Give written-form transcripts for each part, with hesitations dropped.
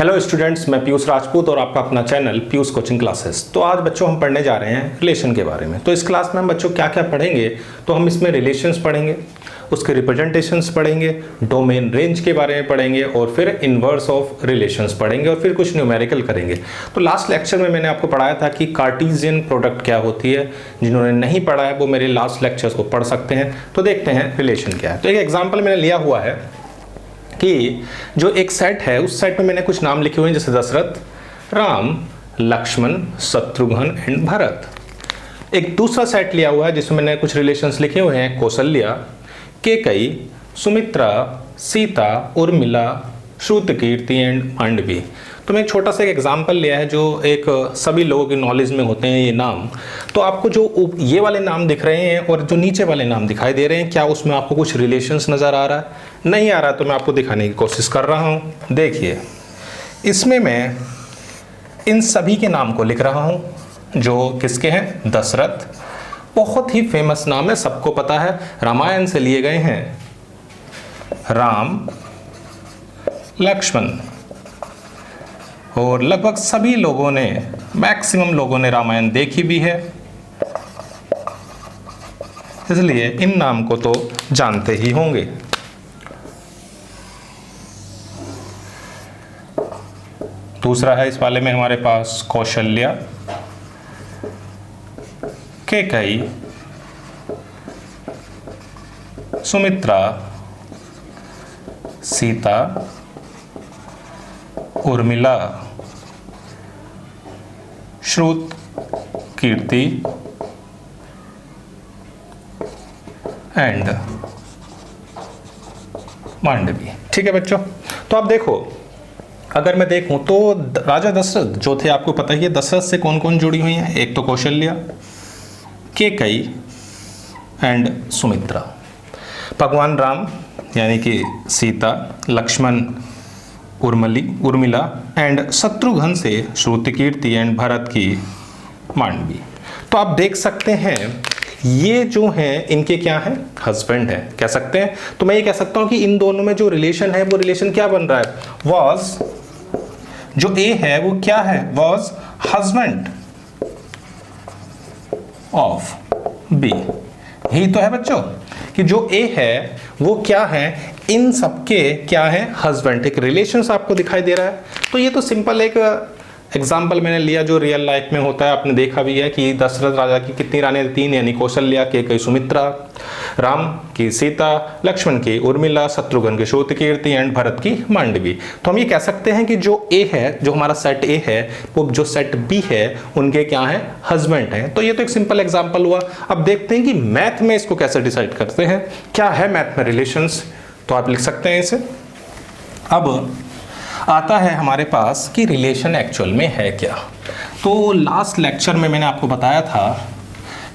Hello students, मैं पीयूष राजपूत और आपका अपना चैनल पीयूष कोचिंग क्लासेस। तो आज बच्चों हम पढ़ने जा रहे हैं रिलेशन के बारे में। तो इस क्लास में हम बच्चों क्या क्या पढ़ेंगे, तो हम इसमें रिलेशंस पढ़ेंगे, उसके रिप्रेजेंटेशंस पढ़ेंगे, डोमेन रेंज के बारे में पढ़ेंगे और फिर इनवर्स ऑफ रिलेशंस पढ़ेंगे और फिर कुछ न्यूमेरिकल करेंगे। तो लास्ट लेक्चर में मैंने आपको पढ़ाया था कि कार्टेशियन प्रोडक्ट क्या होती है। जिन्होंने नहीं पढ़ा है वो मेरे लास्ट लेक्चर्स को पढ़ सकते हैं। तो देखते हैं रिलेशन क्या है। तो एक एग्जाम्पल मैंने लिया हुआ है कि जो एक सेट है, उस सेट में मैंने कुछ नाम लिखे हुए हैं, जैसे दशरथ, राम, लक्ष्मण, शत्रुघ्न एंड भरत। एक दूसरा सेट लिया हुआ है जिसमें मैंने कुछ रिलेशंस लिखे हुए हैं, कौशल्या, केकई, सुमित्रा, सीता, उर्मिला, श्रुतकीर्ति एंड मांडवी। तो मैं एक छोटा सा एक एग्जाम्पल लिया है जो एक सभी लोगों की नॉलेज में होते हैं ये नाम। तो आपको जो ये वाले नाम दिख रहे हैं और जो नीचे वाले नाम दिखाई दे रहे हैं, क्या उसमें आपको कुछ रिलेशंस नज़र आ रहा है? नहीं आ रहा, तो मैं आपको दिखाने की कोशिश कर रहा हूँ। देखिए, इसमें मैं इन सभी के नाम को लिख रहा हूँ जो किसके हैं, दशरथ। बहुत ही फेमस नाम है, सबको पता है, रामायण से लिए गए हैं। राम, लक्ष्मण, और लगभग सभी लोगों ने, मैक्सिमम लोगों ने रामायण देखी भी है, इसलिए इन नाम को तो जानते ही होंगे। दूसरा है इस वाले में हमारे पास कौशल्या, केकई, सुमित्रा, सीता, उर्मिला, श्रुत, कीर्ति एंड मांडवी। ठीक है बच्चों, तो आप देखो, अगर मैं देखूं तो राजा दशरथ जो थे, आपको पता ही है दशरथ से कौन कौन जुड़ी हुई हैं। एक तो कौशल्या, केकई एंड सुमित्रा। भगवान राम यानी कि सीता, लक्ष्मण उर्मिला एंड शत्रुघ्न से श्रुतकीर्ति एंड भरत की मांडवी। तो आप देख सकते हैं ये जो हैं इनके क्या हैं, हस्बैंड है, कह सकते हैं। तो मैं ये कह सकता हूं कि इन दोनों में जो रिलेशन है वो रिलेशन क्या बन रहा है, वॉज, जो ए है वो क्या है, वॉज हस्बैंड ऑफ बी। यही तो है बच्चों कि जो ए है वो क्या है, इन सबके क्या है, हस्बैंड। एक रिलेशंस आपको दिखाई दे रहा है। तो ये तो सिंपल एक एग्जाम्पल मैंने लिया जो रियल लाइफ में होता है। आपने देखा भी है कि दशरथ राजा की कितनी रानी, तीन, यानी कौशल्या, केकई सुमित्रा, राम की सीता, लक्ष्मण की उर्मिला, शत्रुघ्न की श्रुतकीर्ति एंड भरत की मांडवी। तो हम ये कह सकते हैं कि जो ए है, जो हमारा सेट ए है, वो जो सेट बी है, उनके क्या है, हस्बैंड है। तो ये तो एक सिंपल एग्जाम्पल हुआ। अब देखते हैं कि मैथ में इसको कैसे डिसाइड करते हैं, क्या है मैथ में रिलेशंस। तो आप लिख सकते हैं इसे। अब आता है हमारे पास कि रिलेशन एक्चुअल में है क्या। तो लास्ट लेक्चर में मैंने आपको बताया था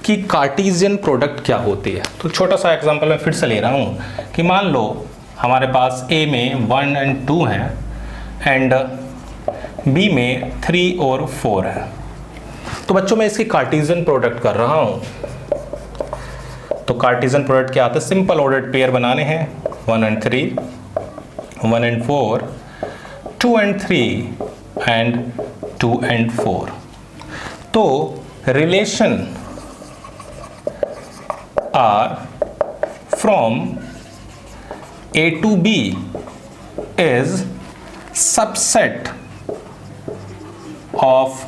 कि कार्टेशियन प्रोडक्ट क्या होती है। तो छोटा सा एग्जांपल मैं फिर से ले रहा हूँ कि मान लो हमारे पास ए में 1 और 2 है एंड बी में 3 और 4 है। तो बच्चों मैं इसकी कार्टेशियन प्रोडक्ट कर रहा हूँ। तो कार्टेशियन प्रोडक्ट क्या आता है, सिंपल ऑर्डर्ड पेयर बनाने हैं, 1 और 3, 1 और 4, 2 और 3 एंड 2 और 4। तो relation are from A to B is subset of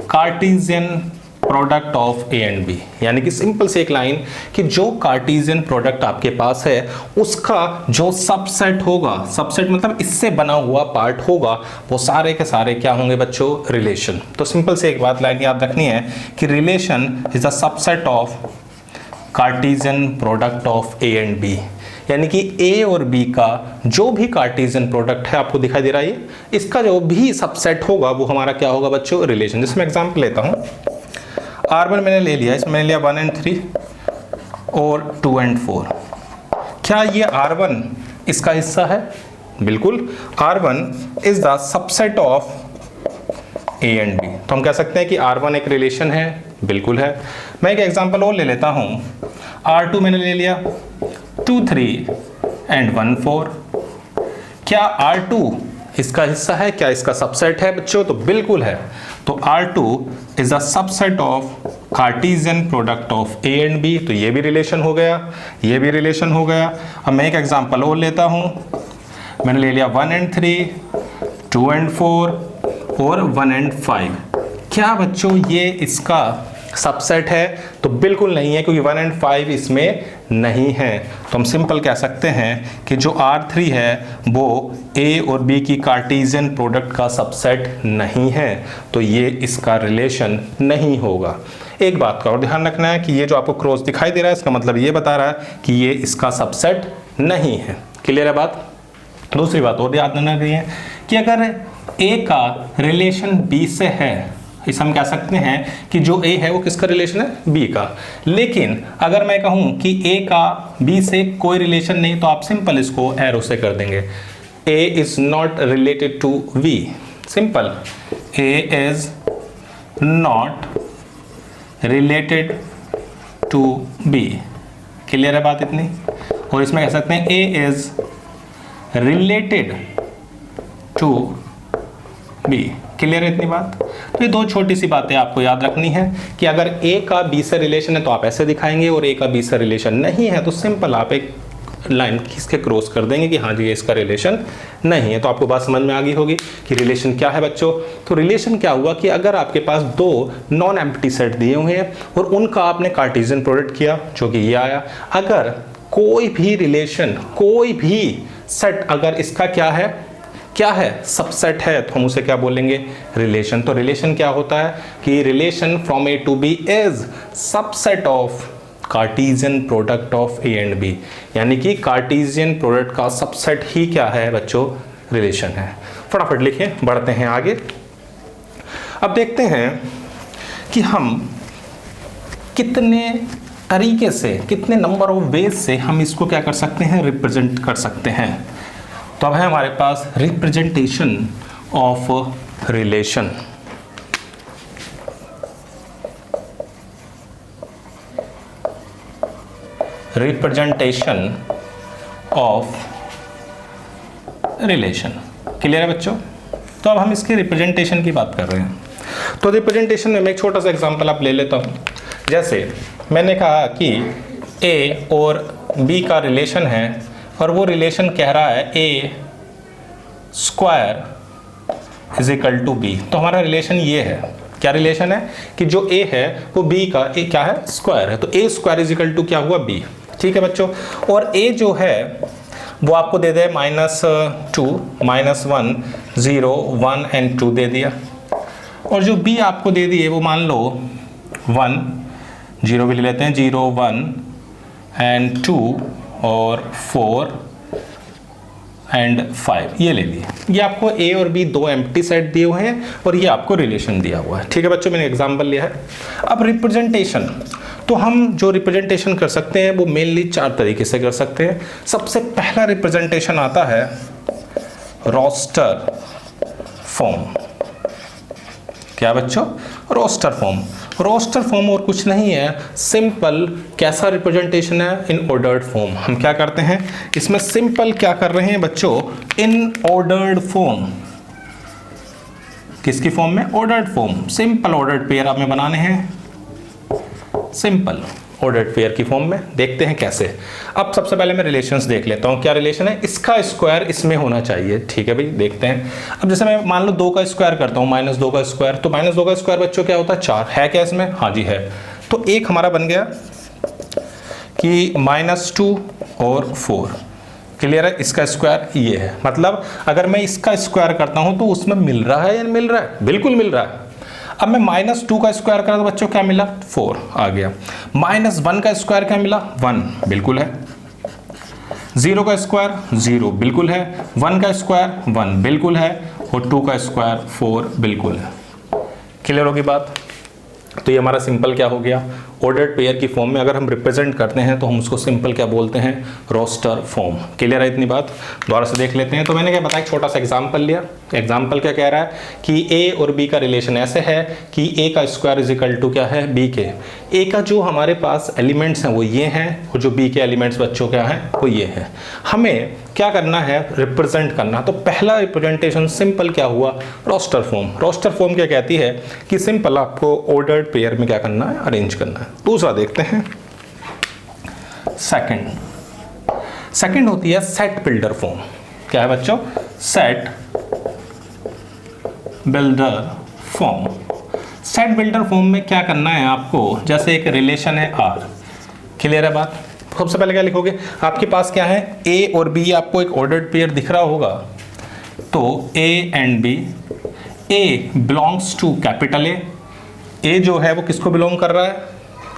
Cartesian product of A and B. यानी कि सिंपल से एक लाइन कि जो कार्टेशियन प्रोडक्ट आपके पास है उसका जो सबसेट होगा, सबसेट मतलब इससे बना हुआ पार्ट होगा, वो सारे के सारे क्या होंगे बच्चों, रिलेशन। तो सिंपल से एक बात लाइन याद रखनी है कि relation is the subset of Cartesian product of A and B. यानी कि ए और बी का जो भी कार्टेशियन प्रोडक्ट है, आपको दिखाई दे रहा है, इसका जो भी सबसेट होगा वो हमारा क्या होगा बच्चों, रिलेशन। जैसे मैं एग्जाम्पल लेता हूं, R1 मैंने ले लिया, इसमें मैंने लिया 1 और 3 और 2 और 4। क्या ये R1 इसका हिस्सा है? बिल्कुल, R1 is the subset of A and B. तो हम कह सकते हैं कि R1 एक रिलेशन है, बिल्कुल है। मैं एक एग्जांपल और ले लेता हूं, R2 मैंने ले लिया, 2 3 एंड 1 4। क्या R2 इसका हिस्सा है क्या, इसका सबसेट है बच्चों, तो बिल्कुल है। तो R2 is a subset of Cartesian product of A and B, तो ये भी रिलेशन हो गया, ये भी रिलेशन हो गया। अब मैं एक एग्जांपल और लेता हूं, मैंने ले लिया 1 एंड 3, 2 एंड 4 और 1 एंड 5। क्या बच्चों ये इसका सबसेट है, तो बिल्कुल नहीं है, क्योंकि 1 एंड 5 इसमें नहीं है। तो हम सिंपल कह सकते हैं कि जो R3 है वो A और B की कार्टेशियन प्रोडक्ट का सबसेट नहीं है, तो ये इसका रिलेशन नहीं होगा। एक बात का और ध्यान रखना है कि ये जो आपको क्रॉस दिखाई दे रहा है, इसका मतलब ये बता रहा है कि ये इसका सबसेट नहीं है। क्लियर है बात। दूसरी बात और ध्यान रखना है कि अगर A का रिलेशन B से है, इस हम कह सकते हैं कि जो A है वो किसका रिलेशन है, B का। लेकिन अगर मैं कहूं कि A का B से कोई रिलेशन नहीं, तो आप सिंपल इसको एरो से कर देंगे, A is not related to V। Simple, A is not related to B। Clear है बात इतनी। और इसमें कह सकते हैं A is related to B। Clear है इतनी बात। तो ये दो छोटी सी बातें आपको याद रखनी है कि अगर A का B से रिलेशन है तो आप ऐसे दिखाएंगे, और A का B से रिलेशन नहीं है तो सिंपल आप एक लाइन खींच के क्रॉस कर देंगे कि हाँ जी ये इसका रिलेशन नहीं है। तो आपको बात समझ में आ गई होगी कि रिलेशन क्या है बच्चों। तो रिलेशन क्या हुआ कि अगर आपके पास दो नॉन एम्प्टी सेट दिए हुए हैं और उनका आपने कार्टेशियन प्रोडक्ट किया जो कि ये आया, अगर कोई भी रिलेशन, कोई भी सेट अगर इसका क्या है सबसेट है, तो हम उसे क्या बोलेंगे, रिलेशन। तो रिलेशन क्या होता है कि relation from A to B is subset of Cartesian product of A and B, यानी कि कार्टेशियन प्रोडक्ट का सबसेट ही क्या है बच्चों, रिलेशन है। फटाफट लिखें, बढ़ते हैं आगे। अब देखते हैं कि हम कितने तरीके से, कितने नंबर ऑफ वेज से हम इसको क्या कर सकते हैं, रिप्रेजेंट कर सकते हैं। तो अब है हमारे पास representation of relation. Representation of relation. Clear है बच्चों। तो अब हम इसके रिप्रेजेंटेशन की बात कर रहे हैं। तो रिप्रेजेंटेशन में मैं एक छोटा सा एग्जांपल आप ले लेता हूं। जैसे मैंने कहा कि A और B का रिलेशन है, और वो रिलेशन कह रहा है A square is equal to B। तो हमारा रिलेशन ये है, क्या रिलेशन है कि जो A है वो B का A क्या है, स्क्वायर है। तो A square is equal to क्या हुआ, B। ठीक है बच्चों। और A जो है वो आपको दे दे -2, -1, 0, 1 एंड 2 दे दिया। और जो B आपको दे दिए वो मान लो 1, 0 भी ले लेते हैं, 0, 1 एंड 2 और 4 एंड 5 ये ले लिए। ये आपको A और B दो एम्प्टी सेट दिए हुए हैं और ये आपको रिलेशन दिया हुआ है। ठीक है बच्चों, मैंने एग्जांपल लिया है। अब रिप्रेजेंटेशन, तो हम जो रिप्रेजेंटेशन कर सकते हैं वो मेनली 4 तरीके से कर सकते हैं। सबसे पहला रिप्रेजेंटेशन आता है रोस्टर फॉर्म। क्या बच्चों, रोस्टर फॉर्म। रोस्टर फॉर्म और कुछ नहीं है, सिंपल कैसा रिप्रेजेंटेशन है, इन ऑर्डर्ड फॉर्म। हम क्या करते हैं इसमें, सिंपल क्या कर रहे हैं बच्चों, इन ऑर्डर्ड फॉर्म। किसकी फॉर्म में, ordered form. Simple ordered pair हमें बनाने हैं, सिंपल ऑर्डर्ड पेयर की फॉर्म में। देखते हैं कैसे। अब सबसे पहले मैं रिलेशंस देख लेता हूं, क्या रिलेशन है, इसका स्क्वायर इसमें होना चाहिए। ठीक है भाई, देखते हैं। अब जैसे मैं मान लो 2 का स्क्वायर करता हूं, -2 का स्क्वायर, तो -2 का स्क्वायर बच्चों क्या होता है, 4 है क्या इसमें, हाँ जी है। तो एक हमारा बन गया कि -2 और 4। क्लियर है, इसका स्क्वायर ये है। मतलब अगर मैं इसका स्क्वायर करता हूं तो उसमें मिल रहा है या मिल रहा है, बिल्कुल मिल रहा है। अब मैं -2 का स्क्वायर करा तो बच्चों क्या मिला, 4 आ गया। -1 का स्क्वायर क्या मिला, 1 बिल्कुल है। 0 का स्क्वायर 0 बिल्कुल है। 1 का स्क्वायर 1 बिल्कुल है। और 2 का स्क्वायर 4 बिल्कुल है। क्लियर होगी बात। तो ये हमारा सिंपल क्या हो गया, ऑर्डर्ड पेयर की फॉर्म में अगर हम रिप्रेजेंट करते हैं तो हम उसको सिंपल क्या बोलते हैं, रोस्टर फॉर्म। क्लियर है इतनी बात? दोबारा से देख लेते हैं। तो मैंने क्या बताया, एक छोटा सा एग्जांपल लिया। एग्जांपल क्या कह रहा है कि ए और बी का रिलेशन ऐसे है कि ए का स्क्वायर इज इक्वल टू क्या है, बी के। ए का जो हमारे पास एलिमेंट्स हैं वो ये हैं, और जो बी के एलिमेंट्स बच्चों क्या हैं वो ये हैं। हमें क्या करना है, रिप्रेजेंट करना। तो पहला रिप्रेजेंटेशन सिंपल क्या हुआ, रोस्टर फॉर्म। रोस्टर फॉर्म क्या कहती है कि सिंपल आपको ऑर्डर्ड पेयर में क्या करना है, अरेंज करना है। दूसरा देखते हैं सेकंड होती है सेट बिल्डर फॉर्म। क्या है बच्चों, set builder form. Set builder form में क्या करना है आपको, जैसे एक रिलेशन है आर। क्लियर है बात? सबसे पहले क्या लिखोगे, आपके पास क्या है, ए और बी, आपको एक ऑर्डर्ड पेयर दिख रहा होगा। तो A and B, A belongs to capital A. A जो है वो किसको बिलोंग कर रहा है,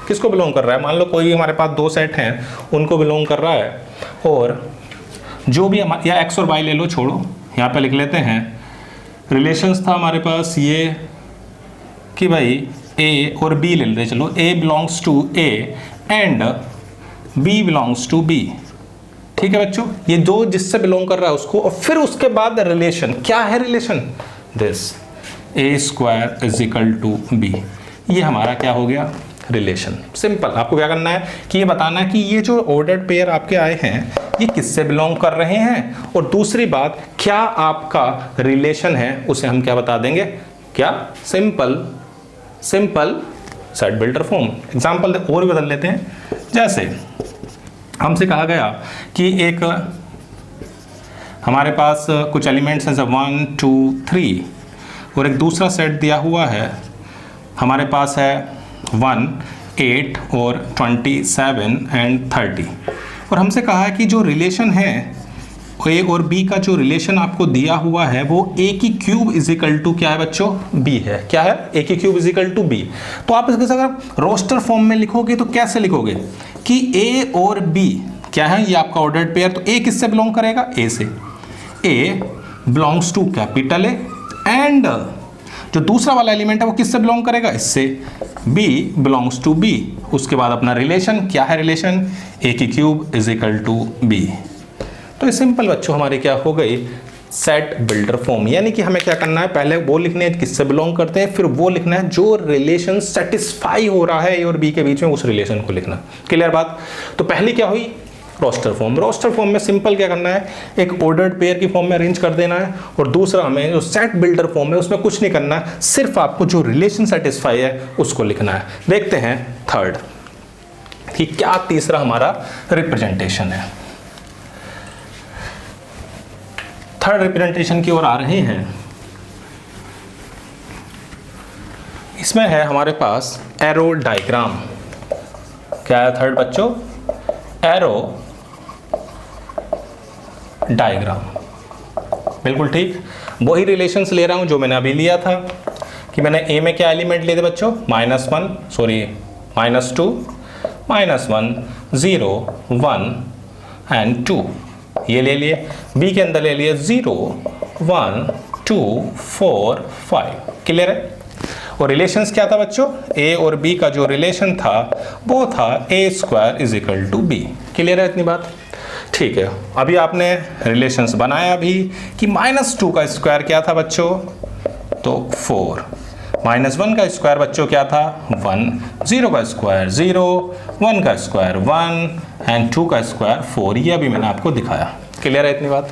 किसको बिलोंग कर रहा है, मान लो कोई हमारे पास दो सेट हैं, उनको बिलोंग कर रहा है। और जो भी हमारे, या एक्स और वाई ले लो, छोड़ो, यहाँ पे लिख लेते हैं रिलेशंस था हमारे पास ये कि भाई ए और बी ले लेते, चलो A belongs to A and B belongs to B. ठीक है बच्चों, ये दो जिससे बिलोंग कर रहा है उसको, और फिर उसके बाद रिलेशन क्या है, relation this A square is equal to B. ये हमारा क्या हो गया, रिलेशन। सिंपल, आपको क्या करना है कि ये बताना है कि ये जो ऑर्डर्ड पेयर आपके आए हैं ये किससे बिलोंग कर रहे हैं, और दूसरी बात क्या आपका रिलेशन है उसे हम क्या बता देंगे, क्या, simple set builder form. Example और भी बदल लेते हैं। जैसे हमसे कहा गया कि एक हमारे पास कुछ एलिमेंट्स हैं 1 2 3, और एक दूसरा सेट दिया हुआ है हमारे पास है 1 8 और 27 एंड 30, और हमसे कहा है कि जो रिलेशन है ए और बी का जो रिलेशन आपको दिया हुआ है वो ए की क्यूब इज इक्वल टू क्या है बच्चों, बी है। क्या है, ए की cube is equal to B. तो आप इसके अगर रोस्टर फॉर्म में लिखोगे तो कैसे लिखोगे कि ए और बी क्या है, ये आपका ऑर्डर्ड पेयर। तो ए किससे बिलोंग करेगा, ए से। A belongs to capital A, and जो दूसरा वाला एलिमेंट है वो किससे बिलोंग करेगा, इससे। B belongs to B. उसके बाद अपना रिलेशन क्या है, रिलेशन ए की cube is equal to B. तो ये सिंपल बच्चों हमारी क्या हो गई, सेट बिल्डर फॉर्म। यानी कि हमें क्या करना है, पहले वो लिखने हैं किससे बिलोंग करते हैं, फिर वो लिखना है जो रिलेशन सेटिस्फाई हो रहा है ए और बी के बीच में, उस रिलेशन को लिखना। क्लियर बात? तो पहली क्या हुई, रोस्टर फॉर्म। रोस्टर फॉर्म में सिंपल क्या करना है, एक ऑर्डर्ड पेयर की फॉर्म में अरेंज कर देना है, और दूसरा हमें जो सेट बिल्डर फॉर्म है उसमें कुछ नहीं करना है, सिर्फ आपको जो रिलेशन सेटिस्फाई है उसको लिखना है। देखते हैं थर्ड कि क्या तीसरा हमारा रिप्रेजेंटेशन है। थर्ड रिप्रेजेंटेशन की ओर आ रहे हैं। इसमें है हमारे पास एरो डायग्राम। क्या है थर्ड बच्चों, एरो डायग्राम। बिल्कुल ठीक, वही रिलेशंस ले रहा हूं जो मैंने अभी लिया था कि मैंने ए में क्या एलिमेंट लिए थे बच्चों, -2 -1 0 1 एंड 2 ये ले लिए। बी के अंदर ले लिए 0 1 2 4 5। क्लियर है? और रिलेशंस क्या था बच्चों, ए और बी का जो रिलेशन था वो था A square is equal to B. Clear है इतनी बात? ठीक है, अभी आपने रिलेशंस बनाया अभी कि -2 का स्क्वायर क्या था बच्चों, तो 4, -1 का स्क्वायर बच्चों क्या था 1, 0 का स्क्वायर 0, 1 का स्क्वायर 1 एंड 2 का स्क्वायर 4। ये अभी मैंने आपको दिखाया। क्लियर है इतनी बात?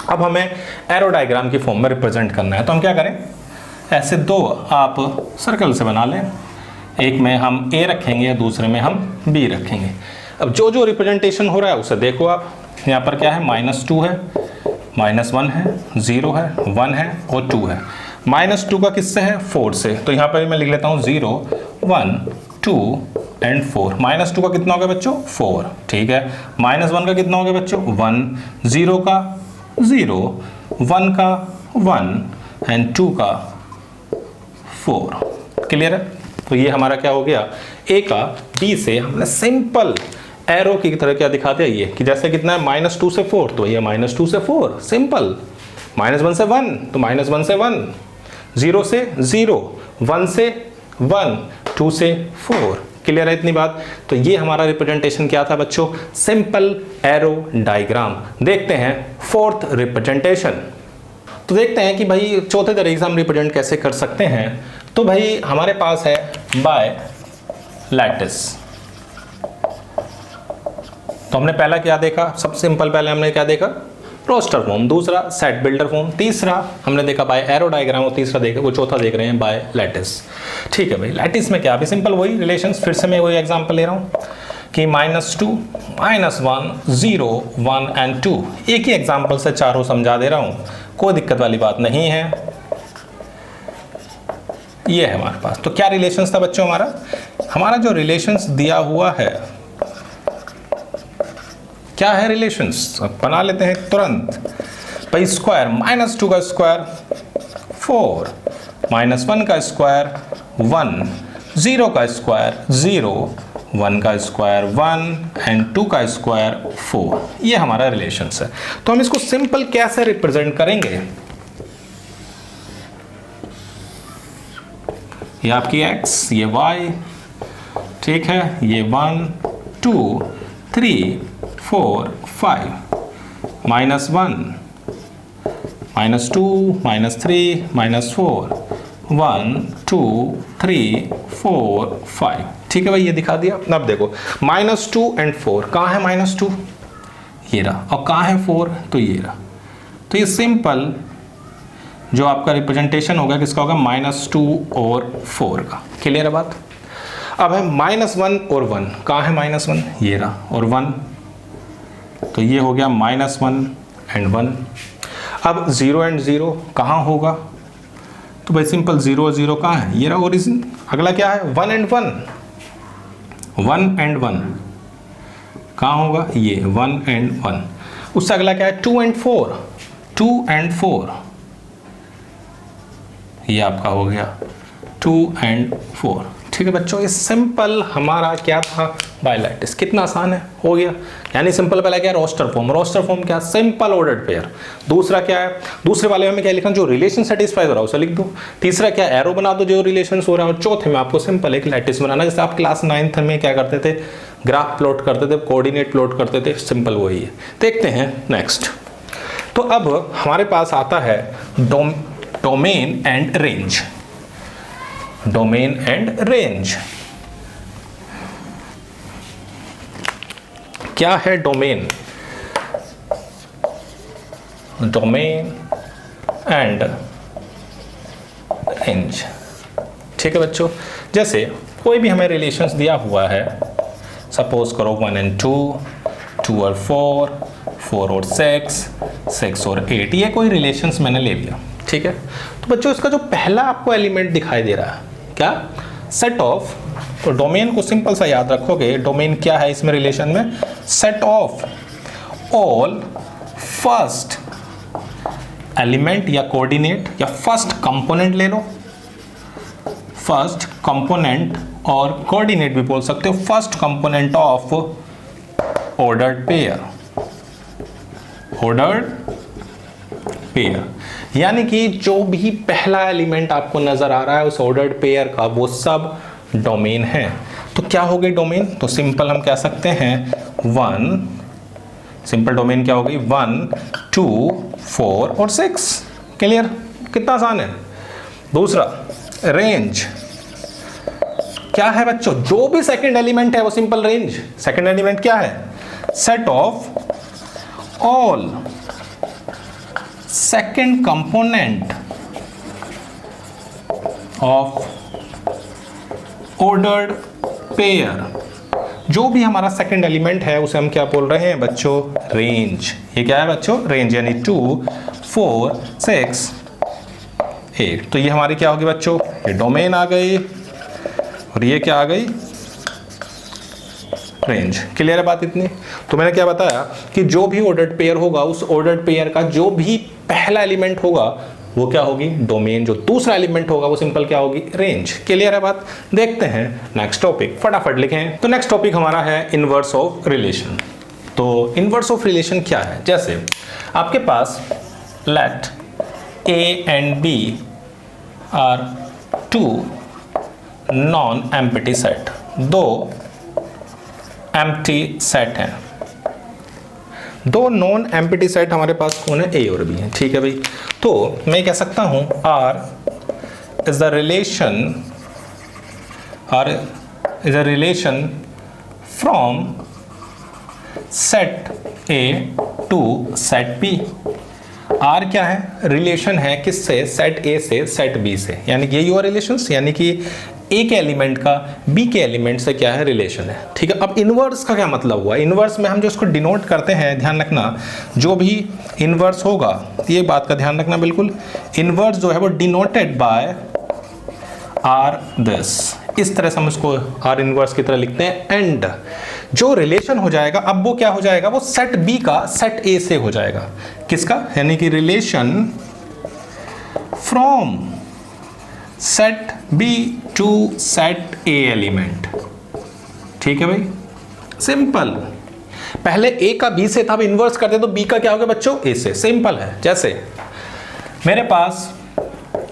अब हमें एरो डायग्राम की फॉर्म में रिप्रेजेंट करना है, तो हम क्या करें, ऐसे दो आप सर्कल से बना लें, एक में हम ए रखेंगे, दूसरे में हम बी रखेंगे। अब जो जो रिप्रेजेंटेशन हो रहा है उसे देखो आप। यहाँ पर क्या है, -2 है, -1 है, 0 है, 1 है और 2 है। -2 का किससे है, 4 से, तो यहाँ पर मैं लिख लेता हूँ 0 1 2 एंड 4। -2 का कितना हो गया बच्चों, 4। ठीक है, -1 का कितना हो गया बच्चों, 1, 0 का 0, 1 का 1 एंड 2 का 4। क्लियर है? तो ये हमारा क्या हो गया, ए का बी से हमने सिंपल एरो की तरह क्या दिखा दिया, ये कि जैसे कितना है, -2 से 4, तो ये -2 से 4 सिंपल, -1 से 1 तो -1 से 1, 0 से 0, 1 से 1, 2 से 4। क्लियर है इतनी बात? तो ये हमारा रिप्रेजेंटेशन क्या था बच्चों? Simple arrow diagram. देखते हैं फोर्थ रिप्रेजेंटेशन। तो देखते हैं कि भाई चौथे तरीके से हम रिप्रेजेंट कैसे कर सकते हैं। तो भाई हमारे पास है बाय लैटिस। तो हमने पहला क्या देखा? सबसे सिंपल पहले हमने क्या देखा? Roster form. दूसरा सेट बिल्डर फॉर्म। तीसरा हमने देखा बाय एरो डायग्राम। और तीसरा देखा, वो चौथा देख रहे हैं बाय लैटिस। ठीक है भाई, लैटिस में क्या? अभी सिंपल वही रिलेशंस। फिर से मैं वही एग्जांपल ले रहा हूँ कि -2, -1, 0, 1 एंड 2। एक ही एग्जांपल से चारों समझा दे रहा हूँ, कोई दिक्कत वाली बात नहीं है। ये है हमारे पास। तो क्या रिलेशंस था बच्चों हमारा जो रिलेशंस दिया हुआ है, क्या है रिलेशंस? बना लेते हैं तुरंत भाई। स्क्वायर, -2 का स्क्वायर 4, -1 का स्क्वायर 1, 0 का स्क्वायर 0, 1 का स्क्वायर 1 एंड 2 का स्क्वायर 4। ये हमारा रिलेशंस है। तो हम इसको सिंपल कैसे रिप्रेजेंट करेंगे? ये आपकी x, ये y, ठीक है, ये 1, 2, 3, 4, 5, -1, -2, -3, -4, 1, 2, 3, 4, 5। ठीक है भाई, ये दिखा दिया। अब देखो -2 एंड 4, कहाँ है -2? ये रहा। और कहाँ है 4? तो ये रहा। तो ये सिंपल जो आपका रिप्रेजेंटेशन होगा किसका होगा? -2 और 4 का। क्लियर है बात? अब है -1 और 1, कहाँ है -1? ये रहा। और 1, तो ये हो गया -1 एंड 1। अब 0 एंड 0 कहाँ होगा? तो भाई सिंपल 0 और 0 कहाँ है? ये रहा ओरिजिन। अगला क्या है? 1 एंड 1, 1 एंड 1 कहाँ होगा? ये 1 एंड 1। उससे अगला क्या है? 2 एंड 4, 2 एंड 4, ये आपका हो गया 2 एंड 4। ठीक है बच्चों, ये सिंपल हमारा क्या था? By lattice. कितना आसान है, हो गया। यानी सिंपल पहला क्या? Roster form. रोस्टर फॉर्म क्या? Simple ordered pair. दूसरा क्या है? दूसरे वाले में क्या लिखा? जो रिलेशन सेटिस्फाई हो रहा है उसे लिख दो। तीसरा क्या? एरो बना दो जो रिलेशन हो रहा है। और चौथे में आपको सिंपल एक लैटिस बनाना। जैसे आप क्लास 9th में क्या करते थे? ग्राफ प्लॉट करते थे, कोऑर्डिनेट प्लॉट करते थे। सिंपल वही है। देखते हैं नेक्स्ट। तो अब हमारे पास आता है domain and range. Domain and range क्या है? Domain, domain and range. ठीक है बच्चों, जैसे कोई भी हमें रिलेशंस दिया हुआ है, सपोज करो 1 एंड 2, 2 और 4, 4 और 6, 6 और 8। ये कोई रिलेशंस मैंने ले लिया। ठीक है, तो बच्चों इसका जो पहला आपको एलिमेंट दिखाई दे रहा है क्या? Set of. तो डोमेन को सिंपल सा याद रखोगे। डोमेन क्या है इसमें रिलेशन में? Set of all first element या कोऑर्डिनेट या फर्स्ट कंपोनेंट ले लो। फर्स्ट कंपोनेंट और कोऑर्डिनेट भी बोल सकते हो। First component of ordered pair. Ordered pair यानी कि जो भी पहला एलिमेंट आपको नजर आ रहा है उस ऑर्डर्ड पेयर का, वो सब डोमेन है। तो क्या हो गई डोमेन? तो सिंपल हम कह सकते हैं 1, सिंपल डोमेन क्या हो गई? 1, 2, 4 और 6। क्लियर? कितना आसान है। दूसरा रेंज क्या है बच्चों? जो भी सेकंड एलिमेंट है वो सिंपल रेंज। सेकंड एलिमेंट क्या है? Set of all second component of ordered pair. जो भी हमारा सेकंड एलिमेंट है उसे हम क्या बोल रहे हैं बच्चों? रेंज। ये क्या है बच्चों? रेंज। यानी 2, 4, 6, 8। तो ये हमारी क्या होगी बच्चों? ये डोमेन आ गई और ये क्या आ गई? रेंज। क्लियर है बात इतनी? तो मैंने क्या बताया कि जो भी ऑर्डर्ड पेयर होगा उस ऑर्डर्ड पेयर का जो भी पहला एलिमेंट होगा वो क्या होगी? डोमेन। जो दूसरा एलिमेंट होगा वो सिंपल क्या होगी? रेंज। क्लियर है बात? देखते हैं नेक्स्ट टॉपिक, फटाफट लिखें। तो नेक्स्ट टॉपिक हमारा है इनवर्स ऑफ रिलेशन। तो इनवर्स ऑफ रिलेशन क्या है? जैसे आपके पास let A and B are 2 non empty set, दो एम्प्टी सेट हैं, दो नॉन एम्प्टी सेट हमारे पास कौन है, ए और बी है। ठीक है भाई, तो मैं कह सकता हूं R is the relation from set A to set B. R क्या है, रिलेशन है किससे, सेट ए से सेट बी से, यानी कि ये हुआ रिलेशंस, यानी कि ए के एलिमेंट का बी के एलिमेंट से क्या है, रिलेशन है। ठीक है, अब इनवर्स का क्या मतलब हुआ, इनवर्स में हम जो इसको डिनोट करते हैं, ध्यान रखना, जो भी इनवर्स होगा, ये बात का ध्यान रखना बिल्कुल, इनवर्स जो है वो डिनोटेड बाय आर दिस, इस तरह से हम इसको आर इनवर्स की तरह लिखते हैं। एंड जो रिलेशन हो जाएगा, अब वो क्या हो जाएगा, वो सेट बी का सेट ए से हो जाएगा, किसका, यानी कि relation from set B to set A element. ठीक है भाई, सिंपल, पहले ए का बी से था, अब इन्वर्स करते तो बी का क्या होगा बच्चों, ए से, सिंपल है। जैसे मेरे पास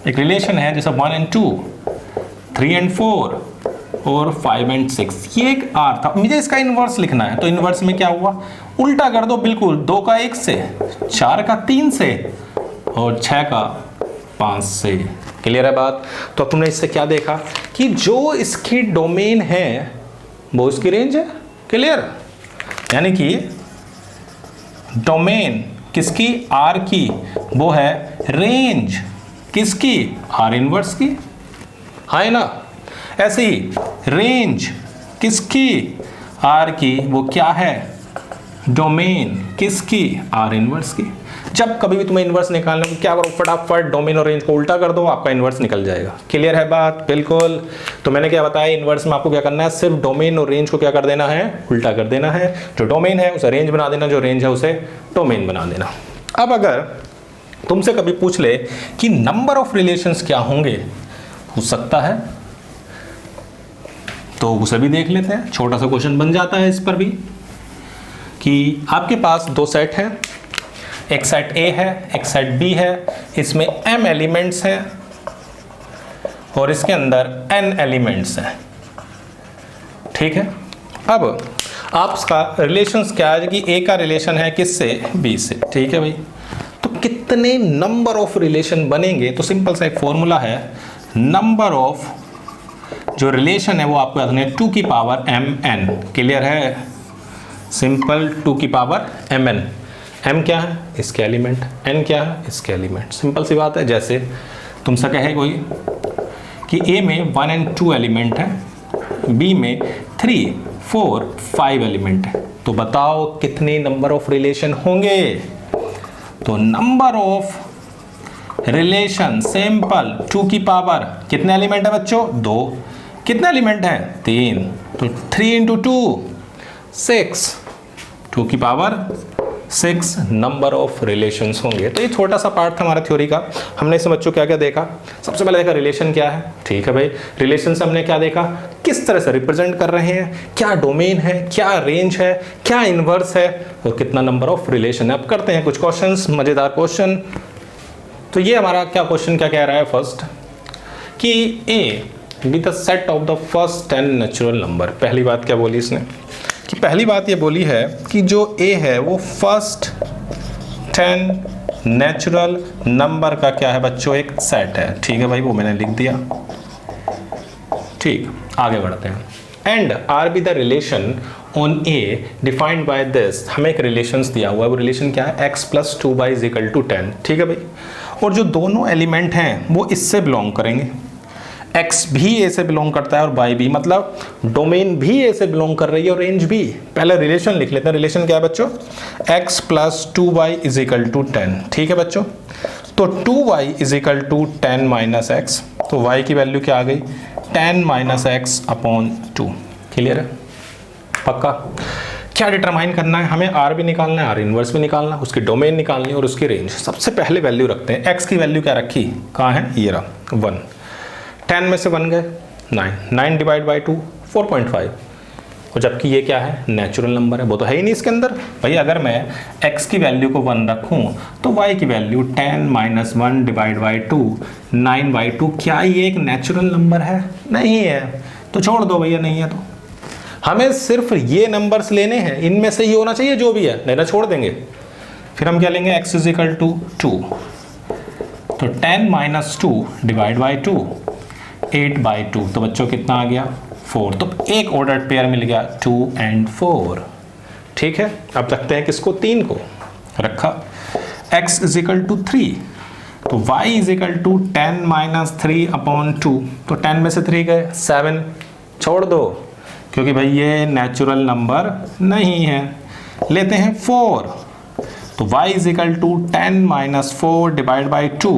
एक रिलेशन है जैसे 1 and 2, 3 and 4 और 5 and 6, ये एक आर था, मुझे इसका इन्वर्स लिखना है, तो इन्वर्स में क्या हुआ, उल्टा कर दो बिल्कुल, 2 का 1 से, 4 का 3 से और 6 का 5 से। क्लियर है बात। तो तुमने इससे क्या देखा कि जो इसकी डोमेन है वो इसकी रेंज है। क्लियर, यानी कि डोमेन किसकी, आर की, वो है रेंज किसकी, आर इनवर्स की, है ना। ऐसे ही रेंज किसकी, आर की, वो क्या है, डोमेन किसकी, आर इनवर्स की। जब कभी भी तुम्हें इनवर्स निकालना हो क्या करो, फटाफट डोमेन और रेंज को उल्टा कर दो, आपका इनवर्स निकल जाएगा। क्लियर है बात, बिल्कुल। तो मैंने क्या बताया, इनवर्स में आपको क्या करना है, सिर्फ डोमेन और रेंज को क्या कर देना है, उल्टा कर देना है। जो डोमेन है उसे रेंज बना देना, जो रेंज है उसे डोमेन बना देना। अब अगर तुमसे कभी पूछ ले कि नंबर ऑफ रिलेशंस क्या होंगे, पूछ सकता है, तो उसे भी देख लेते हैं। छोटा सा क्वेश्चन बन जाता है इस पर भी, कि आपके पास दो सेट हैं, एक सेट ए है, एक सेट बी है, इसमें m एलिमेंट्स हैं और इसके अंदर n एलिमेंट्स हैं। ठीक है, अब आपका रिलेशंस क्या है कि ए का रिलेशन है किससे, बी से। ठीक है भाई, तो कितने नंबर ऑफ रिलेशन बनेंगे, तो सिंपल सा एक फॉर्मूला है, नंबर ऑफ जो रिलेशन है वो आपको याद रखना है 2 की पावर mn। क्लियर है, सिंपल 2 की पावर mn। m क्या है, इसके एलिमेंट, n क्या है, इसके एलिमेंट। सिंपल सी बात है। जैसे तुमसे कहे कोई कि a में 1 and 2 एलिमेंट है, b में 3, 4, 5 एलिमेंट है, तो बताओ कितने नंबर ऑफ रिलेशन होंगे। तो नंबर ऑफ रिलेशन सिंपल 2 की पावर कितने एलिमेंट है बच्चों, 2, कितने एलिमेंट है, 3, तो 3 into 2 6, 2 की पावर 6 नंबर ऑफ रिलेशंस होंगे। तो ये छोटा सा पार्ट था हमारा थ्योरी का। हमने इसमें बच्चों क्या क्या देखा, सबसे पहले देखा रिलेशन क्या है। ठीक है भाई, रिलेशन से हमने क्या देखा, किस तरह से रिप्रेजेंट कर रहे हैं, क्या डोमेन है, क्या रेंज है, क्या इनवर्स है और कितना नंबर ऑफ रिलेशन है। अब करते हैं कुछ क्वेश्चंस, मजेदार क्वेश्चन। तो ये हमारा क्या क्वेश्चन क्या कह रहा है, फर्स्ट कि A be the set of the first 10 natural number. पहली बात क्या बोली इसने, कि पहली बात ये बोली है कि जो ए है वो फर्स्ट 10 नेचुरल नंबर का क्या है बच्चों, एक सेट है। ठीक है भाई, वो मैंने लिख दिया। ठीक, आगे बढ़ते हैं। And R be the relation on A defined by this. हमें एक रिलेशंस दिया हुआ है, वो रिलेशन क्या है, x + 2y = 10। ठीक है भाई, और जो दोनों एलिमेंट हैं वो इससे बिलोंग करेंगे। x भी ए से बिलोंग करता है और y भी, मतलब डोमेन भी ए से बिलोंग कर रही है और रेंज भी। पहले रिलेशन लिख लेते हैं। रिलेशन क्या है बच्चों, x + 2y = 10। ठीक है बच्चों, तो 2y = 10 - x, तो y की वैल्यू क्या आ गई, 10 - x/2। क्लियर है, पक्का। क्या डिटरमाइन करना है हमें, आर भी निकालना है, आर इनवर्स भी निकालना है, उसकी डोमेन निकालनी है और उसकी रेंज। सबसे पहले वैल्यू रखते हैं। x की वैल्यू क्या रखी, कहाँ है, ये रहा 1, 10 में से 1 गए 9, 9 / 2 4.5, और जबकि ये क्या है, नेचुरल नंबर है, वो तो है ही नहीं इसके अंदर। भाई अगर मैं x की वैल्यू को 1 रखूं तो y की वैल्यू 10 - 1 डिवाइड बाई 2 9/2, क्या ये एक नेचुरल नंबर है? नहीं है, तो छोड़ दो भैया, नहीं है तो हमें सिर्फ ये नंबर्स लेने हैं, इनमें से ही होना चाहिए जो भी है, नहीं ना छोड़ देंगे। फिर हम क्या लेंगे, x = 2, तो 10 - 2 डिवाइड बाई 2 8/2, तो बच्चों कितना आ गया, 4। तो एक ऑर्डर्ड पेयर मिल गया 2 और 4। ठीक है, अब रखते हैं किसको, 3 को रखा। x = 3, तो y = 10 - 3/2, तो 10 में से 3 गए 7, छोड़ दो क्योंकि भाई ये नेचुरल नंबर नहीं है। लेते हैं 4, तो y = 10 - 4 डिवाइड बाई 2,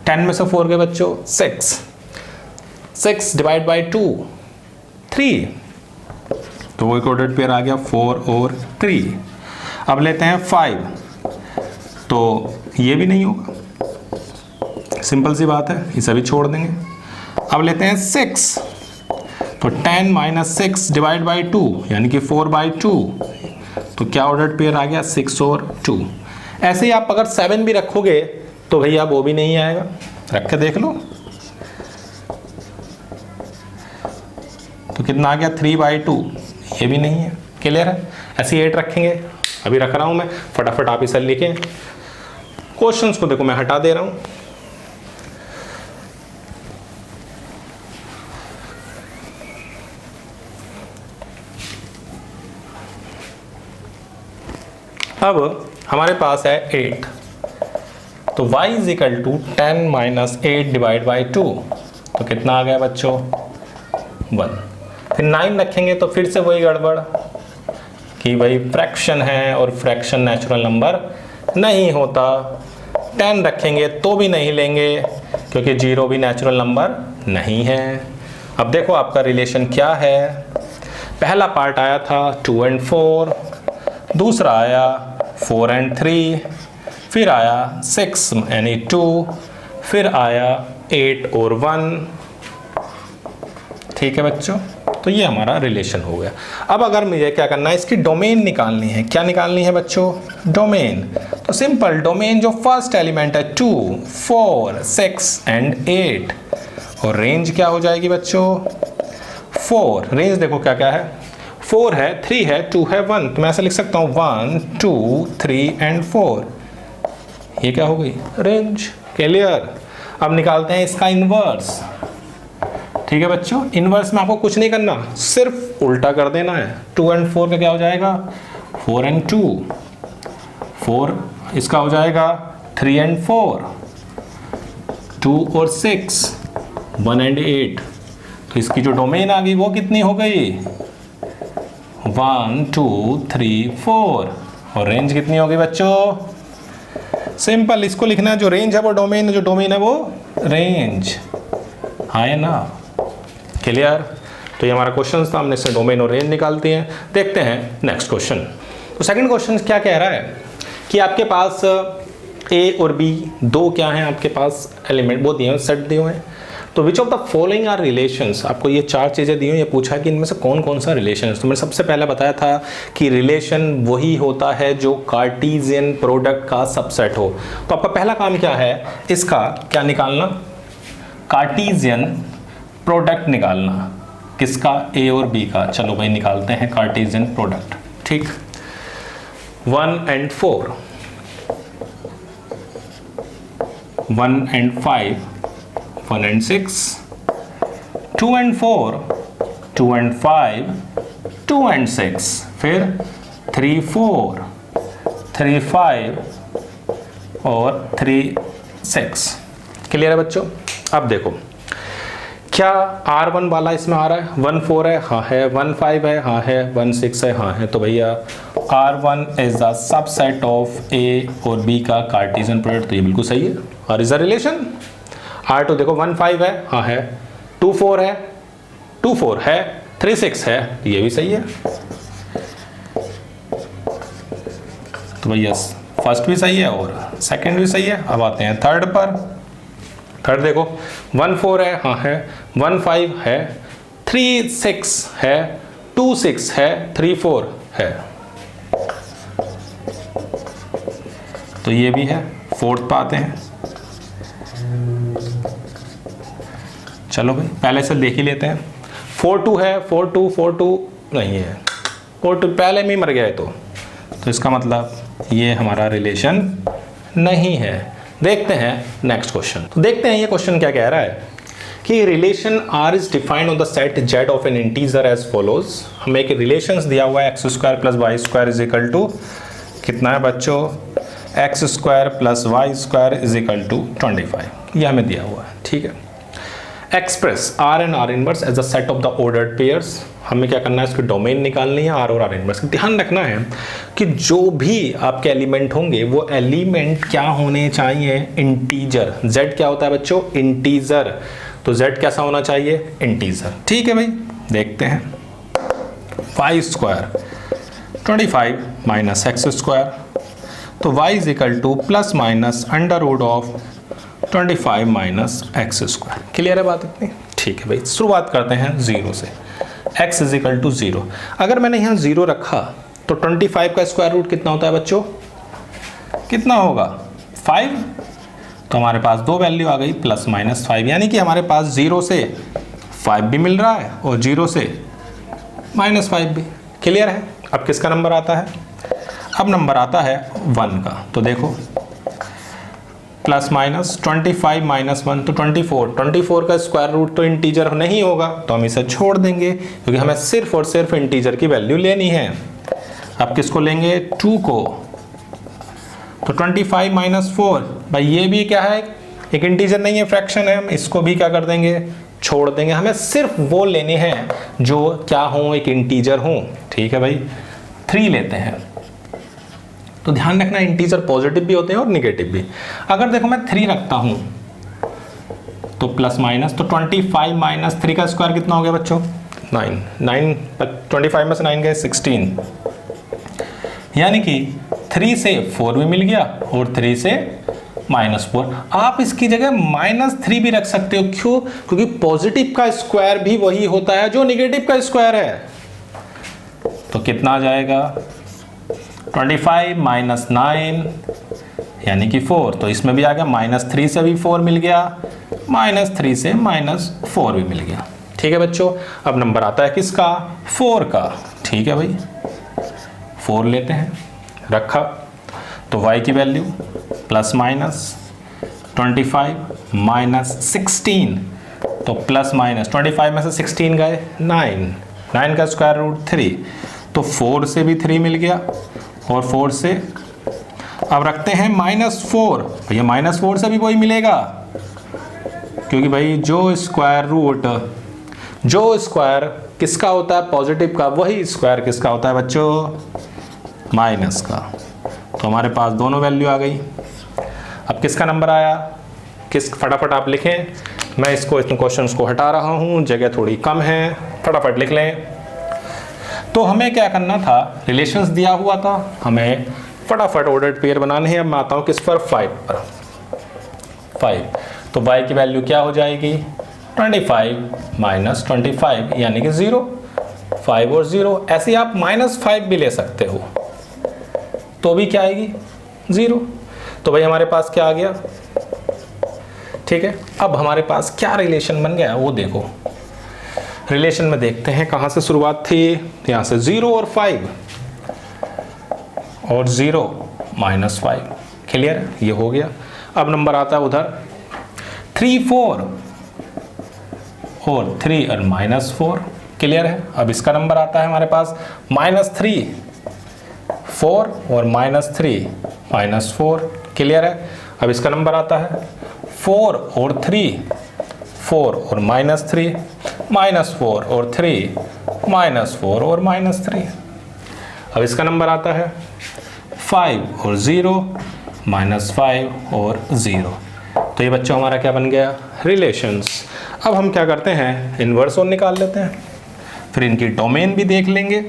10 में से 4 गए बच्चों 6 डिवाइड बाई 2 3, तो वो एक ऑर्डर्ड पेयर आ गया 4 और 3। अब लेते हैं 5, तो ये भी नहीं होगा, सिंपल सी बात है, इसे भी छोड़ देंगे। अब लेते हैं 6, तो 10 - 6 डिवाइड बाई 2 यानी कि 4/2, तो क्या ऑर्डर्ड पेयर आ गया 6 और 2। ऐसे ही आप अगर 7 भी रखोगे तो भैया वो भी नहीं आएगा, रख के देख लो, तो कितना आ गया 3/2, ये भी नहीं है। क्लियर है? ऐसे 8 रखेंगे, अभी रख रहा हूं मैं, फटाफट आप इसे लिखें। क्वेश्चंस को देखो मैं हटा दे रहा हूं। अब हमारे पास है 8, तो y = 10 - 8 डिवाइड बाई 2, तो कितना आ गया बच्चों 1। फिर 9 रखेंगे तो फिर से वही गड़बड़ कि भाई फ्रैक्शन है और फ्रैक्शन नेचुरल नंबर नहीं होता। 10 रखेंगे तो भी नहीं लेंगे क्योंकि 0 भी नेचुरल नंबर नहीं है। अब देखो आपका रिलेशन क्या है। पहला पार्ट आया था 2 और 4, दूसरा आया 4 और 3, फिर आया 6 यानी 2, फिर आया 8 और 1। ठीक है बच्चों, तो ये हमारा रिलेशन हो गया। अब अगर मुझे क्या करना है, इसकी डोमेन निकालनी है। क्या निकालनी है बच्चों, डोमेन। तो सिंपल, डोमेन जो फर्स्ट एलिमेंट है 2, 4, 6 और 8, और रेंज क्या हो जाएगी बच्चों 4। रेंज देखो क्या क्या है, 4 है, 3 है, 2 है, 1, तो मैं ऐसा लिख सकता हूँ 1 2 3 और 4, ये क्या हो गई रेंज। क्लियर? अब निकालते हैं इसका इनवर्स। ठीक है बच्चों, इनवर्स में आपको कुछ नहीं करना, सिर्फ उल्टा कर देना है। 2 और 4 का क्या हो जाएगा 4 और 2, 4 इसका हो जाएगा 3 और 4, 2 और 6, 1 और 8, तो इसकी जो डोमेन आ गई वो कितनी हो गई 1 2 3 4, और रेंज कितनी होगी बच्चों, सिंपल इसको लिखना है, जो रेंज है वो डोमेन है, जो डोमेन है वो रेंज, हाँ है ना। क्लियर? तो ये हमारा क्वेश्चन था, हमने इससे डोमेन और रेंज निकालती हैं। देखते हैं नेक्स्ट क्वेश्चन। तो सेकंड क्वेश्चन क्या कह रहा है कि आपके पास ए और बी दो क्या हैं, आपके पास एलिमेंट वो दिए हुए, सेट दिए हुए हैं। तो which of the following are relations, आपको ये 4 चीज़ें दी हुई, ये पूछा है कि इनमें से कौन कौन सा रिलेशन है। तो मैंने सबसे पहले बताया था कि रिलेशन वही होता है जो कार्टेशियन प्रोडक्ट का सबसेट हो। तो आपका पहला काम क्या है, इसका क्या निकालना, कार्टेशियन प्रोडक्ट निकालना। किसका, ए और बी का। चलो भाई निकालते हैं कार्टेशियन प्रोडक्ट। ठीक, 1 और 4, 1 और 5, 1 और 6, 2 और 4, 2 और 5, 2 और 6, फिर 3 4, 3 5 और 3 6। क्लियर है बच्चों? अब देखो क्या R1 वाला इसमें आ रहा है, 1 4 है, हाँ है, 1 5 है, हाँ है, 1 6 है, हाँ है। तो भैया R1 is the subset of A और बी का कार्टेशियन प्रोडक्ट, तो ये बिल्कुल सही है। और इज द रिलेशन R2 देखो 1 5 है, हाँ है, 2 4 है, 2 4 है, 3 6 है, ये भी सही है। तो भैया फर्स्ट भी सही है और सेकंड भी सही है। अब आते हैं थर्ड पर। थर्ड देखो 1 4 है, हाँ है, 1 5 है, 3 6 है, 2 6 है, 3 4 है, तो ये भी है। फोर्थ पे आते हैं, चलो भाई पहले से देख ही लेते हैं। 4 2 है, 4 2 नहीं है, 4 2 पहले में ही मर गया है, तो इसका मतलब ये हमारा रिलेशन नहीं है। देखते हैं नेक्स्ट क्वेश्चन। तो देखते हैं ये क्वेश्चन क्या कह रहा है कि relation R is defined on the set Z of an integer as follows. हमें एक रिलेशंस दिया हुआ है x² plus y² is equal to कितना है बच्चों, x² plus y² is equal to 25, ये हमें दिया हुआ है, ठीक है। Express R and R inverse as a set of the ordered pairs. हमें क्या करना है, इसकी डोमेन निकालनी है R और R इनवर्स। ध्यान रखना है कि जो भी आपके एलिमेंट होंगे वो एलिमेंट क्या होने चाहिए, इंटीजर। Z क्या होता है बच्चों, इंटीजर, तो Z कैसा होना चाहिए, इंटीजर, ठीक है भाई। देखते हैं y² 25 माइनस x², तो y is equal to plus minus under root of 25 minus x²। Clear है बात इतनी, ठीक है भाई। शुरुआत करते हैं 0 से, x इज इक्वल टू 0। अगर मैंने यहाँ 0 रखा तो 25 का स्क्वायर रूट कितना होता है बच्चों, कितना होगा 5, तो हमारे पास दो वैल्यू आ गई प्लस माइनस 5, यानी कि हमारे पास 0 से 5 भी मिल रहा है और 0 से -5 भी। क्लियर है। अब किसका नंबर आता है, अब नंबर आता है 1 का। तो देखो प्लस माइनस 25 माइनस 1 तो 24 का स्क्वायर रूट तो इंटीजर नहीं होगा, तो हम इसे छोड़ देंगे क्योंकि हमें सिर्फ और सिर्फ इंटीजर की वैल्यू लेनी है। अब किसको लेंगे, 2 को, तो 25 माइनस 4, भाई ये भी क्या है, एक इंटीजर नहीं है, फ्रैक्शन है, हम इसको भी क्या कर देंगे, छोड़ देंगे। हमें सिर्फ वो लेने हैं जो क्या हो, एक इंटीजर हो, ठीक है भाई। 3 लेते हैं, तो ध्यान रखना इंटीजर पॉजिटिव भी होते हैं और निगेटिव भी। अगर देखो मैं 3 रखता हूं तो प्लस माइनस, तो 25 माइनस 3 का स्क्वायर कितना हो गया बच्चों, 9 25 में से 9 गए 16, यानी कि 3 से 4 भी मिल गया और 3 से -4। आप इसकी जगह -3 भी रख सकते हो, क्यों, क्योंकि पॉजिटिव का स्क्वायर भी वही होता है जो निगेटिव का स्क्वायर है। तो कितना आ जाएगा, 25 माइनस 9 यानी कि 4, तो इसमें भी आ गया -3 से भी 4 मिल गया, -3 से -4 भी मिल गया, ठीक है बच्चों। अब नंबर आता है किसका, 4 का, ठीक है भाई। 4 लेते हैं, रखा, तो y की वैल्यू प्लस माइनस 25 माइनस 16, तो प्लस माइनस 25 में से 16 गए 9 का स्क्वायर रूट 3, तो 4 से भी 3 मिल गया और 4 से अब रखते हैं -4, भैया -4 से भी वही मिलेगा, क्योंकि भाई जो स्क्वायर किसका होता है, पॉजिटिव का, वही स्क्वायर किसका होता है बच्चों, माइनस का। तो हमारे पास दोनों वैल्यू आ गई। अब किसका नंबर आया, फटाफट आप लिखें, मैं इस क्वेश्चंस को हटा रहा हूं, जगह थोड़ी कम है, फटाफट लिख लें। तो हमें क्या करना था, रिलेशंस दिया हुआ था, हमें फटाफट ऑर्डर्ड पेयर बनाने हैं। अब मैं आता हूं किस पर, 5 पर। 5, तो y की वैल्यू क्या हो जाएगी, 25 माइनस 25 यानी कि 0, 5 और 0। ऐसे आप -5 भी ले सकते हो, तो भी क्या आएगी, 0। तो भाई हमारे पास क्या आ गया, ठीक है। अब हमारे पास क्या रिलेशन बन गया वो देखो। रिलेशन में देखते हैं कहां से शुरुआत थी, यहां से 0 और 5 और 0 -5। क्लियर, ये हो गया। अब नंबर आता है उधर 3 4 और 3 और -4। क्लियर है। अब इसका नंबर आता है हमारे पास -3 4 और -3 -4। क्लियर है। अब इसका नंबर आता है 4 और 3 4 और -3 -4 और 3 -4 और -3। अब इसका नंबर आता है 5 और 0 -5 और 0। तो ये बच्चों हमारा क्या बन गया, रिलेशंस। अब हम क्या करते हैं, इनवर्स और निकाल लेते हैं, फिर इनकी डोमेन भी देख लेंगे।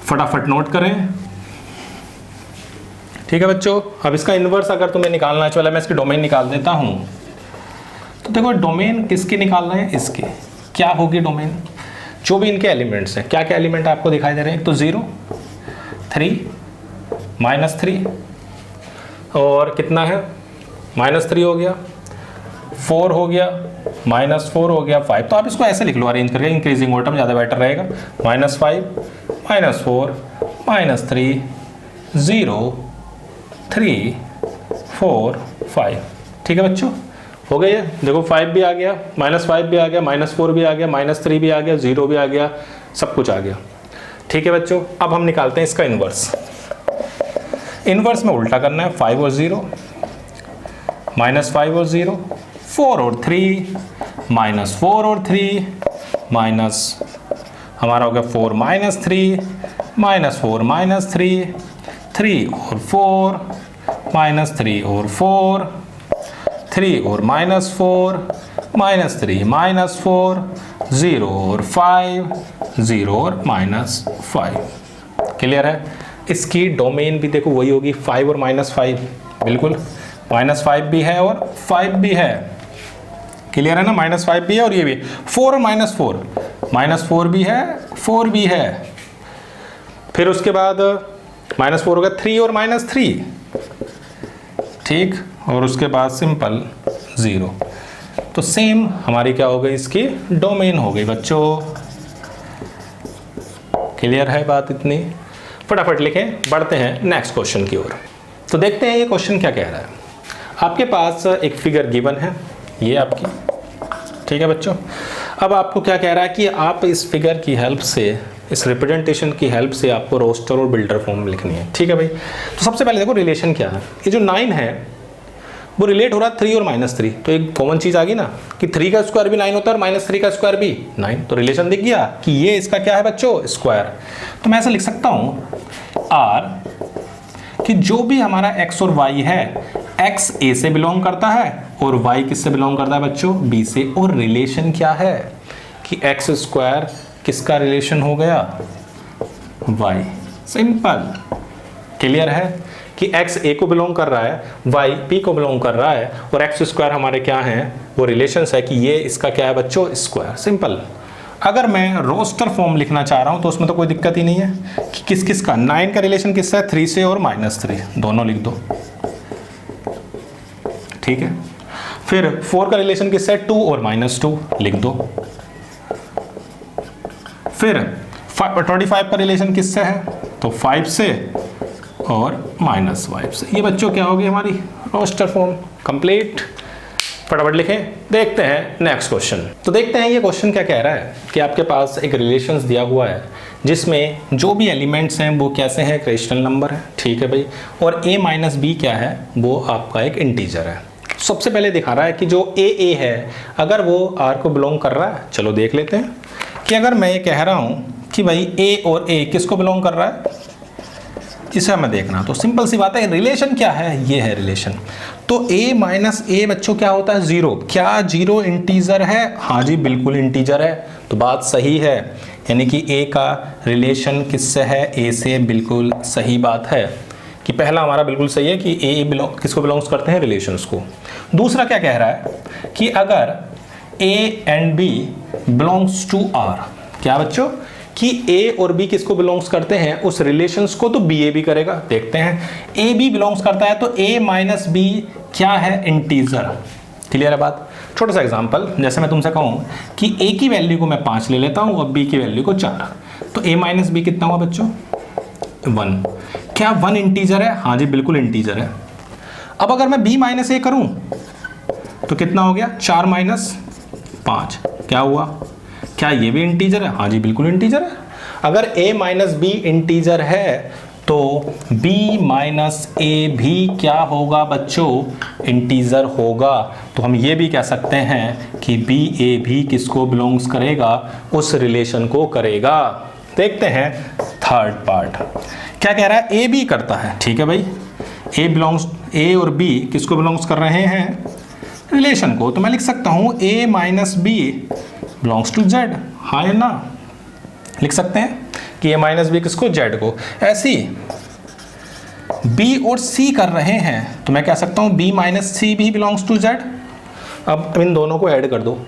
फटाफट नोट करें, ठीक है बच्चों। अब इसका इनवर्स अगर तुम्हें निकालना है, चलो मैं इसकी डोमेन निकाल देता हूं। तो देखो डोमेन किसकी निकालना है, इसकी क्या होगी डोमेन, जो भी इनके एलिमेंट्स हैं, क्या क्या एलिमेंट आपको दिखाई दे रहे हैं? एक तो 0, 3, -3 और कितना है? -3 हो गया, 4 हो गया, -4 हो गया, 5। तो आप इसको ऐसे लिख लो अरेंज करके, इंक्रीजिंग ऑर्डर में ज़्यादा बेटर रहेगा। -5, -4, -3, 0, 3, 4, 5। ठीक है बच्चों, हो गया ये। देखो 5 भी आ गया, -5 भी आ गया, -4 भी आ गया, -3 भी आ गया, 0 भी आ गया, सब कुछ आ गया। ठीक है बच्चों, अब हम निकालते हैं इसका इन्वर्स। इन्वर्स में उल्टा करना है, 5 और 0, -5 और 0, 4 और 3, -4 और 3, माइनस हमारा हो गया 4 -3, -4 -3, 3 और 4, -3 और 4, 3 और -4, -3 -4, 0 और 5, 0 और -5। क्लियर है? इसकी डोमेन भी देखो वही होगी, 5 और -5, बिल्कुल -5 भी है और 5 भी है। क्लियर है ना? -5 भी है और ये भी 4 और -4, -4 भी है, 4 भी है। फिर उसके बाद -4 हो गया, 3 और -3, ठीक, और उसके बाद सिंपल 0। तो सेम हमारी क्या हो गई? इसकी डोमेन हो गई बच्चों। क्लियर है बात इतनी? फटाफट लिखें, बढ़ते हैं नेक्स्ट क्वेश्चन की ओर। तो देखते हैं ये क्वेश्चन क्या कह रहा है। आपके पास एक फिगर गिवन है, ये आपकी, ठीक है बच्चों। अब आपको क्या कह रहा है कि आप इस फिगर की हेल्प से, इस रिप्रेजेंटेशन की हेल्प से आपको रोस्टर और बिल्डर फॉर्म लिखनी है। ठीक है भाई, तो सबसे पहले देखो रिलेशन क्या है। ये जो 9 है वो रिलेट हो रहा है 3 और -3, तो एक कॉमन चीज आ गई ना कि 3 का स्क्वायर भी 9 होता है और -3 का स्क्वायर भी 9, तो रिलेशन दिख गया कि ये इसका क्या है बच्चों? स्क्वायर। तो मैं ऐसा लिख सकता हूं R कि जो भी हमारा x और y है, x a से बिलोंग करता है और y किससे बिलोंग करता है बच्चों? b से। और रिलेशन क्या है कि x स्क्वायर किसका रिलेशन हो गया? y। सिंपल। क्लियर है कि x a को बिलोंग कर रहा है, y p को बिलोंग कर रहा है और x स्क्वायर हमारे क्या हैं? वो रिलेशंस है कि ये इसका क्या है बच्चों? स्क्वायर। सिंपल। अगर मैं रोस्टर फॉर्म लिखना चाह रहा हूं तो उसमें तो कोई दिक्कत ही नहीं है कि किस किस का। 9 का रिलेशन किससे है? 3 से और -3, दोनों लिख दो, ठीक है। फिर 4 का रिलेशन किससे है? 2 और -2, लिख दो। फिर 25 का रिलेशन किससे है? तो 5 से और -5 से। ये बच्चों क्या होगी हमारी रोस्टर फॉर्म कंप्लीट। फटाफट लिखें, देखते हैं नेक्स्ट क्वेश्चन। तो देखते हैं ये क्वेश्चन क्या कह रहा है कि आपके पास एक रिलेशंस दिया हुआ है जिसमें जो भी एलिमेंट्स हैं वो कैसे हैं? एक रेशनल नंबर है, ठीक है भाई, और a - b क्या है? वो आपका एक इंटीजर है। सबसे पहले दिखा रहा है कि जो a है अगर वो r को बिलोंग कर रहा है, चलो देख लेते हैं कि अगर मैं ये कह रहा हूँ कि भाई a और a किसको बिलोंग कर रहा है, इसे हमें देखना। तो सिंपल सी बात है, रिलेशन क्या है? ये है रिलेशन। तो a - a बच्चों क्या होता है? 0। क्या 0 इंटीजर है? हाँ जी बिल्कुल इंटीजर है, तो बात सही है। यानी कि a का रिलेशन किससे है? a से। बिल्कुल सही बात है कि पहला हमारा बिल्कुल सही है कि a किसको बिलोंग्स करते हैं? रिलेशंस को। दूसरा क्या कह रहा है कि अगर a and b belongs to r, क्या बच्चों? कि a और b किसको बिलोंग्स करते हैं? उस रिलेशंस को, तो ba भी करेगा। देखते हैं, a b बिलोंग्स करता है तो a - b क्या है? इंटीजर। क्लियर है बात? छोटा सा एग्जांपल, जैसे मैं तुमसे कहूं कि a की वैल्यू को मैं 5 ले लेता हूं और b की वैल्यू को 4, तो a - b कितना हुआ बच्चों? 1। क्या 1 इंटीजर है? हाँ जी बिल्कुल इंटीजर है। अब अगर मैं b - a करूं तो कितना हो गया? 4 - 5, क्या हुआ? क्या ये भी इंटीजर है? हाँ जी बिल्कुल इंटीजर है। अगर a - b इंटीजर है तो b - a भी क्या होगा बच्चों? इंटीजर होगा। तो हम ये भी कह सकते हैं कि b a भी किसको बिलोंग्स करेगा? उस रिलेशन को करेगा। देखते हैं थर्ड पार्ट क्या कह रहा है। a b करता है, ठीक है भाई, a और b किसको बिलोंग्स कर रहे हैं? रिलेशन को। तो मैं लिख सकता हूं a - b belongs to z। हाँ या ना? लिख सकते हैं कि a - b किसको? z को। ऐसी b और c कर रहे हैं तो मैं कह सकता हूं b - c भी बिलोंग्स टू z। अब इन दोनों को ऐड कर दो,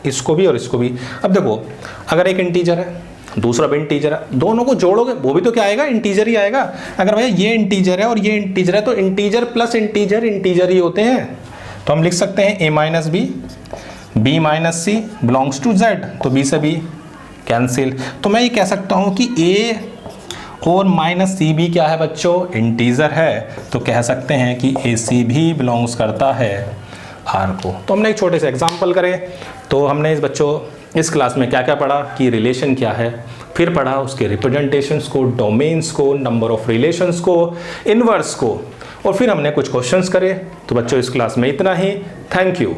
इसको भी और इसको भी। अब देखो अगर एक इंटीजर है दूसरा भी इंटीजर है, दोनों को जोड़ोगे वो भी तो क्या आएगा, इंटीजर ही आएगा। अगर भैया ये इंटीजर है और ये इंटीजर है तो इंटीजर प्लस इंटीजर इंटीजर ही होते हैं। तो हम लिख सकते हैं a minus B, b minus C belongs to z, तो b से b कैंसिल। तो मैं ये कह सकता हूं कि a और माइनस सी भी क्या है बच्चों, इंटीजर है। तो कह सकते हैं कि ए सी भी बिलोंग्स करता है आर को। तो हमने एक छोटे से एग्जाम्पल करे। तो हमने इस बच्चों इस क्लास में क्या क्या पढ़ा कि रिलेशन क्या है, फिर पढ़ा उसके रिप्रेजेंटेशंस को, डोमेन्स को, नंबर ऑफ रिलेशंस को, इनवर्स को, और फिर हमने कुछ क्वेश्चंस करे। तो बच्चों इस क्लास में इतना ही। Thank you.